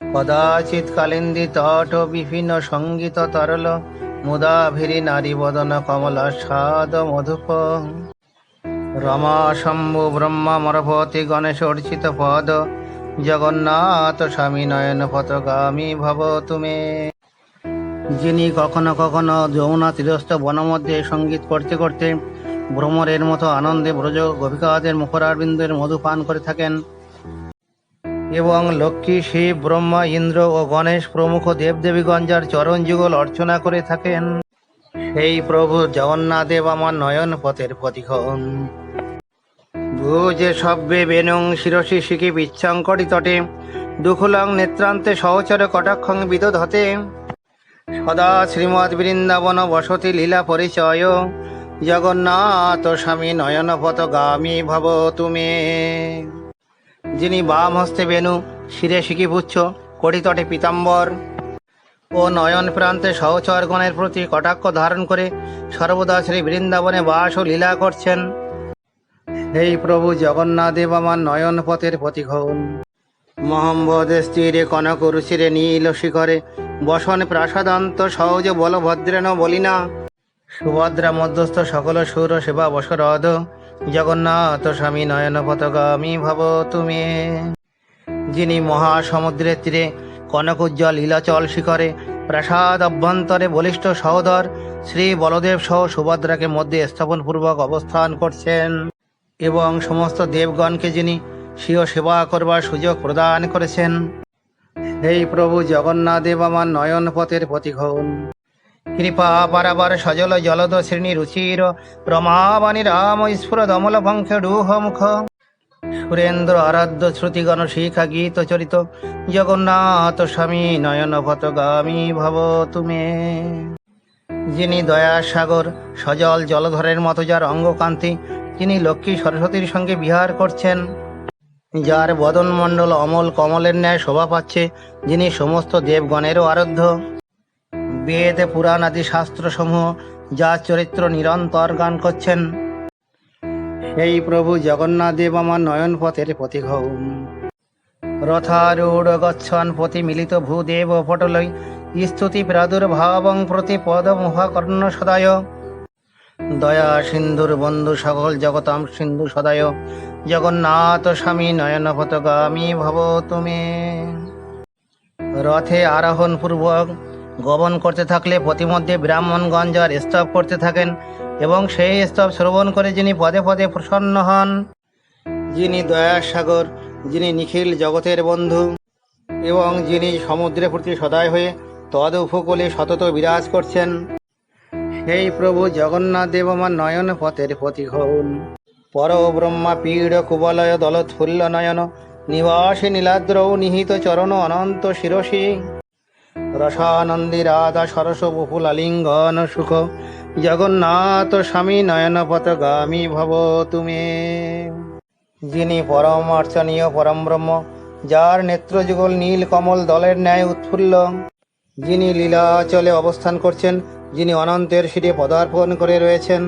কদাচিৎ কালিন্দী তট বিভিন্ন সঙ্গীত তরল মুদা ভিরি নারী বদন কমলা স্বাদ মধুপ রমা শম্ভু ব্রহ্মা মরভতি গণেশ অর্চিত পদ জগন্নাথ স্বামী নয়ন পথগামী ভব তুমি। যিনি কখনো কখনো যমুনা তীরস্থ বন মধ্যে সঙ্গীত করতে করতে ভ্রমরের মতো আনন্দে ব্রজ গোপিকাদের মুখরারবিন্দের মধু পান করে থাকেন এবং লক্ষ্মী শিব ব্রহ্মা ইন্দ্র ও গণেশ প্রমুখ দেবদেবীগণ যার চরণ যুগল অর্চনা করে থাকেন, সেই প্রভু জগন্নাথ দেব আমার নয়ন পথের প্রতিক্ষণ। ভুজে সব্যে বেনুং শিরসি শিখি বিচ্ছাঙ্করি তটে দুঃখলং নেত্রান্তে সহচর কটাক্ষং বিদধতে সদা শ্রীমৎ বৃন্দাবন বসতি লীলা পরিচয় জগন্নাথ স্বামী নয়ন পথগামী ভব তুমি। যিনি বাম হস্তে বেনু, শিরে শিখিপুচ্ছ, কটিতটে পীতাম্বর ও নয়ন প্রান্তে সহচরগণের প্রতি কটাক্ষ ধারণ করে সর্বদা শ্রী বৃন্দাবনে বাস ও লীলা করছেন, সেই প্রভু জগন্নাথ দেব আমার নয়ন পথের প্রতিক্ষণ। মহম্মদের স্থিরে কনক রুচিরে নীল শিখরে বসন প্রাসাদান্ত সহজ বলভদ্রেণ বলিনা সুভদ্রা মধ্যস্থ সকল সুর সেবা বসরদ জগন্নাথ স্বামী নয়ন পথগামী ভব তুমি। যিনি মহাসমুদ্রের তীরে কনক উজ্জ্বল লীলাচল শিখরে প্রাসাদ অভ্যন্তরে বলিষ্ঠ সহোদর শ্রী বলদেব সহ সুভদ্রাকে মধ্যে স্থাপনপূর্বক অবস্থান করছেন এবং সমস্ত দেবগণকে যিনি স্বীয় সেবা করবার সুযোগ প্রদান করেছেন, সেই প্রভু জগন্নাথ দেব আমার নয়ন পথের প্রতিক্ষণ। কৃপা পারাবার সজল জলদ শ্রেণী রুচির রমাবাণী রাম স্ফুর দমল পঙ্খ ডুহ মুখ সুরেন্দ্র আরাধ্য শ্রুতিগণ শিখা গীত চরিত জগন্নাথ স্বামী নয়ন পথগামী ভব তুমি। যিনি দয়ার সাগর সজল জলধরের মতো যার অঙ্গকান্তি, যিনি লক্ষ্মী সরস্বতীর সঙ্গে বিহার করছেন, যার বদন মণ্ডল অমল কমলের ন্যায় শোভা পাচ্ছে, যিনি সমস্ত দেবগণেরও আরাধ্য, বেদ পুরাণ আদি শাস্ত্রসমূহ যার চরিত্র নিরন্তর গান করছেন, সেই প্রভু জগন্নাথ দেব আমার নয়ন পথের প্রতিক্ষণ। রথারূঢ় গচ্ছন প্রতি মিলিত ভূদেব পটলই স্তুতি প্রাদুর্ভাবং প্রতি পদ মুহাকর্ণ সদায় দয়া সিন্ধুর বন্ধু সকল জগতাম সিন্ধু সদায় জগন্নাথ স্বামী নয়ন পথগামী ভব তুমি। রথে আরোহণ পূর্বক গমন করতে থাকলে প্রতিমধ্যে ব্রাহ্মণগণ যার স্তব করতে থাকেন এবং সেই স্তব শ্রবণ করে যিনি পদে পদে প্রসন্ন হন, যিনি দয়ার সাগর, যিনি নিখিল জগতের বন্ধু এবং যিনি সমুদ্রের প্রতি সদয় হয়ে তদ উপকূলে সতত বিরাজ করছেন, সেই প্রভু জগন্নাথ দেব আমার নয়ন পথের প্রতিক্ষণ। পর ব্রহ্মা পীড় কুবলয় দলোৎফুল্ল নয়ন নিবাসী নীলাদ্রৌ নিহিত চরণ অনন্ত শিরসী রসানন্দী রাধা সরস বপুল আলিঙ্গন সুখ জগন্নাথ স্বামী নয়ন পথগামী ভব তুমি। যিনি পরম অর্চনীয় পরম ব্রহ্ম, যার নেত্রযুগল নীল কমল দলের ন্যায় উৎফুল্ল, যিনি লীলাচলে অবস্থান করছেন, যিনি অনন্তের শিরে পদার্পণ করে রয়েছেন,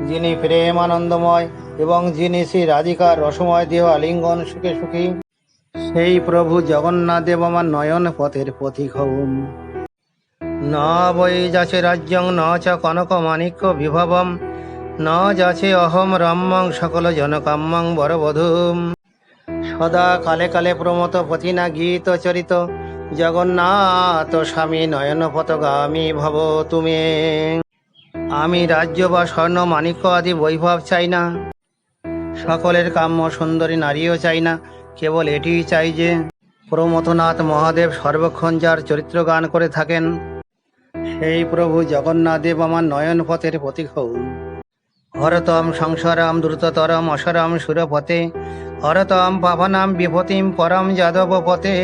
যিনি প্রেম আনন্দময় এবং যিনি শ্রী রাধিকার রসময় দেহ আলিঙ্গন সুখে সুখী, সেই প্রভু জগন্নাথ দেব আমার নয়ন পথের প্রতিক্ষণ। ন বৈ যাচে রাজ্যং ন চ কনক মাণিক্য বিভবম ন যাচে অহম রম্যং সকল জনকাম্যং বরবধূম সদা কালে কালে প্রমত পথিনা গীত চরিত জগন্নাথ স্বামী নয়ন পথগামী ভব তুমি। আমি রাজ্য বা স্বর্ণ মাণিক্য আদি বৈভব চাই না, সকলের কাম্য সুন্দরী নারীও চাই না, কেবল এটিই চাই যে প্রমথনাথ মহাদেব সর্বক্ষণ যার চরিত্র গান করে থাকেন, সেই প্রভু জগন্নাথ দেব আমার নয়ন পথের প্রতিক্ষণ। হরতম সংসারাম দ্রুততরম অসরম সুরপথে হরতম পাবনাম বিভূতিম পরম যাদব পথে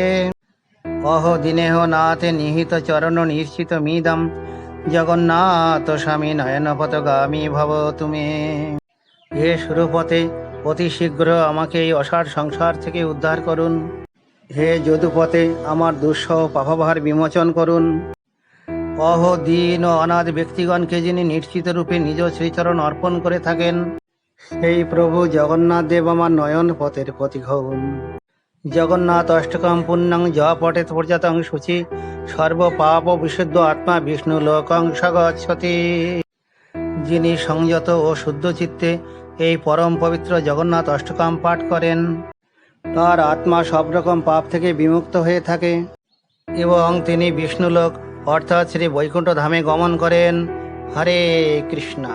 অহ দিনেহ নাথে নিহিত চরণ নিশ্চিত মিদম জগন্নাথ স্বামী নয়ন পথগামী ভব তুমি। হে সুরপথে অতি শীঘ্র আমাকে এই অসার সংসার থেকে উদ্ধার করুন। হে যদুপথে আমার দুঃসহ পাপভার বিমোচন করুন। অহ দীন ও অনাথ ব্যক্তিগণকে যিনি নিশ্চিত রূপে নিজ শ্রীচরণ অর্পণ করে থাকেন, সেই প্রভু জগন্নাথ দেব আমার নয়ন পথের প্রতিক্ষণ। জগন্নাথ অষ্টকম পুণ্যং য পঠেত পর্যতং শুচি সর্ব পাপ বিশুদ্ধ আত্মা বিষ্ণু লোকং সগচ্ছতি। যিনি সংযত ও শুদ্ধ চিত্তে এই পরম পবিত্র জগন্নাথ অষ্টকম পাঠ করেন, তার আত্মা সব রকম পাপ থেকে বিমুক্ত হয়ে থাকে এবং তিনি বিষ্ণুলোক অর্থাৎ শ্রী বৈকুণ্ঠ ধামে গমন করেন। হরে কৃষ্ণা।